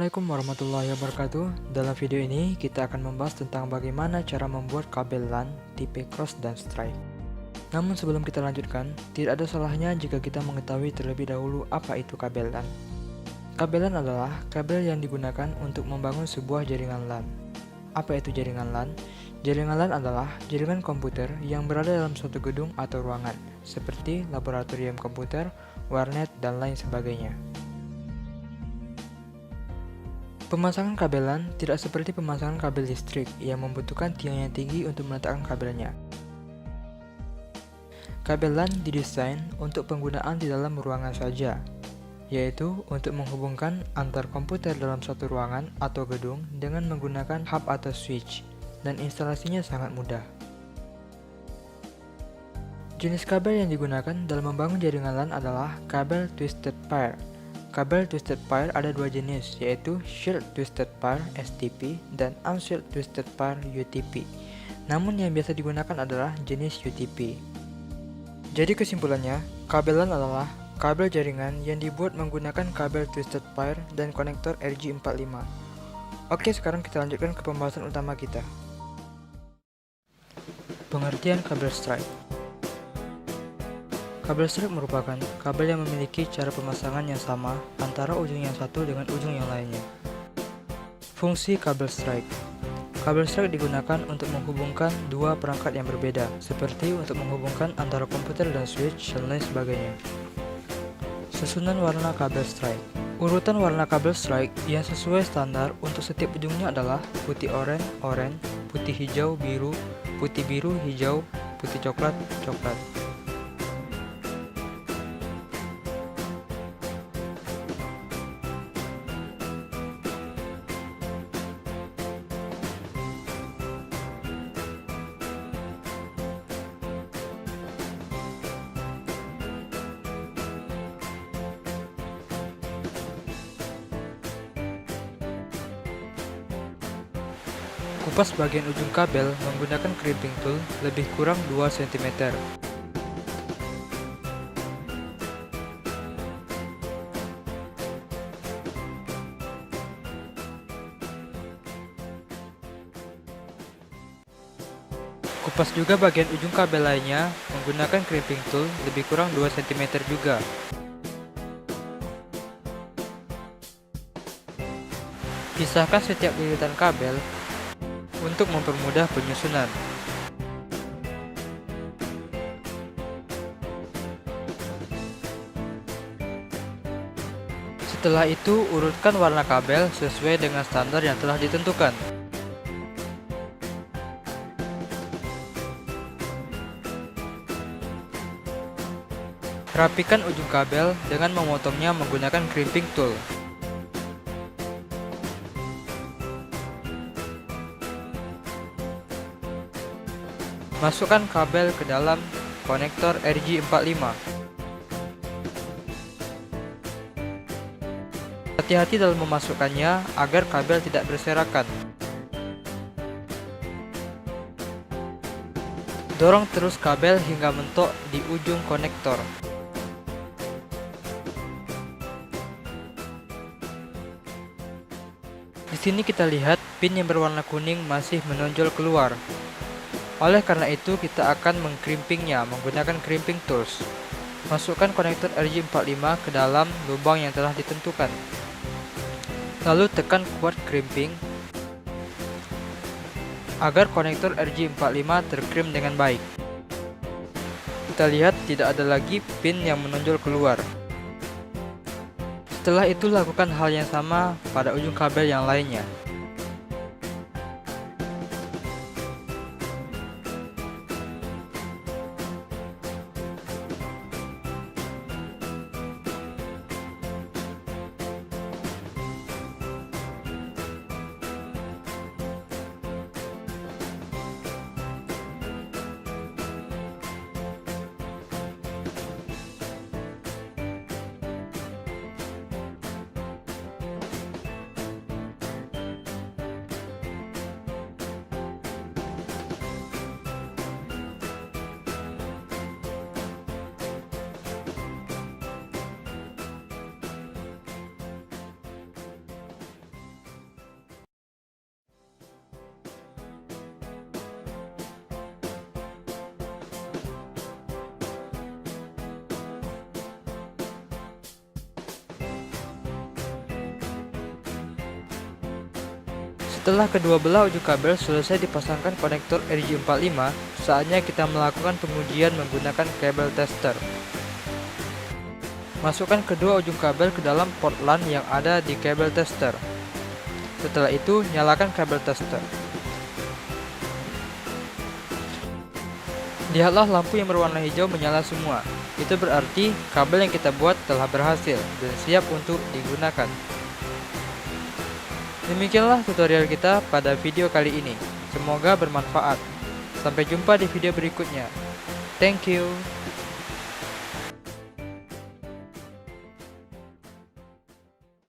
Assalamualaikum warahmatullahi wabarakatuh. Dalam video ini kita akan membahas tentang bagaimana cara membuat kabel LAN tipe cross dan stripe. Namun sebelum kita lanjutkan, tidak ada salahnya jika kita mengetahui terlebih dahulu apa itu kabel LAN. Kabel LAN adalah kabel yang digunakan untuk membangun sebuah jaringan LAN. Apa itu jaringan LAN? Jaringan LAN adalah jaringan komputer yang berada dalam suatu gedung atau ruangan, seperti laboratorium komputer, warnet, dan lain sebagainya. Pemasangan kabel LAN tidak seperti pemasangan kabel listrik yang membutuhkan tiang yang tinggi untuk meletakkan kabelnya. Kabel LAN didesain untuk penggunaan di dalam ruangan saja, yaitu untuk menghubungkan antar komputer dalam satu ruangan atau gedung dengan menggunakan hub atau switch, dan instalasinya sangat mudah. Jenis kabel yang digunakan dalam membangun jaringan LAN adalah kabel twisted pair. Kabel twisted pair ada dua jenis, yaitu shared twisted pair (STP) dan unshared twisted pair (UTP). Namun yang biasa digunakan adalah jenis UTP. Jadi kesimpulannya, kabel LAN adalah kabel jaringan yang dibuat menggunakan kabel twisted pair dan konektor RJ45. Oke, sekarang kita lanjutkan ke pembahasan utama kita. Pengertian kabel stripe. Kabel stripe merupakan kabel yang memiliki cara pemasangan yang sama antara ujung yang satu dengan ujung yang lainnya. Fungsi kabel stripe. Kabel stripe digunakan untuk menghubungkan dua perangkat yang berbeda, seperti untuk menghubungkan antara komputer dan switch dan lain sebagainya. Susunan warna kabel stripe. Urutan warna kabel stripe yang sesuai standar untuk setiap ujungnya adalah putih oranye, putih hijau, biru, hijau, putih coklat. Kupas bagian ujung kabel menggunakan crimping tool lebih kurang 2 cm. Kupas juga bagian ujung kabel lainnya menggunakan crimping tool lebih kurang 2 cm juga. Pisahkan setiap lilitan kabel untuk mempermudah penyusunan. Setelah itu, urutkan warna kabel sesuai dengan standar yang telah ditentukan. Rapikan ujung kabel dengan memotongnya menggunakan crimping tool. Masukkan kabel ke dalam konektor RJ45. Hati-hati dalam memasukkannya agar kabel tidak berserakan. Dorong terus kabel hingga mentok di ujung konektor. Di sini kita lihat pin yang berwarna kuning masih menonjol keluar. Oleh karena itu, kita akan mengkrimpingnya menggunakan crimping tools. Masukkan konektor RJ45 ke dalam lubang yang telah ditentukan. Lalu tekan kuat crimping agar konektor RJ45 terkrim dengan baik. Kita lihat tidak ada lagi pin yang menonjol keluar. Setelah itu, lakukan hal yang sama pada ujung kabel yang lainnya. Setelah kedua belah ujung kabel selesai dipasangkan konektor RJ45, saatnya kita melakukan pengujian menggunakan kabel tester. Masukkan kedua ujung kabel ke dalam port LAN yang ada di kabel tester. Setelah itu, nyalakan kabel tester. Lihatlah lampu yang berwarna hijau menyala semua. Itu berarti kabel yang kita buat telah berhasil dan siap untuk digunakan. Demikianlah tutorial kita pada video kali ini. Semoga bermanfaat. Sampai jumpa di video berikutnya. Thank you.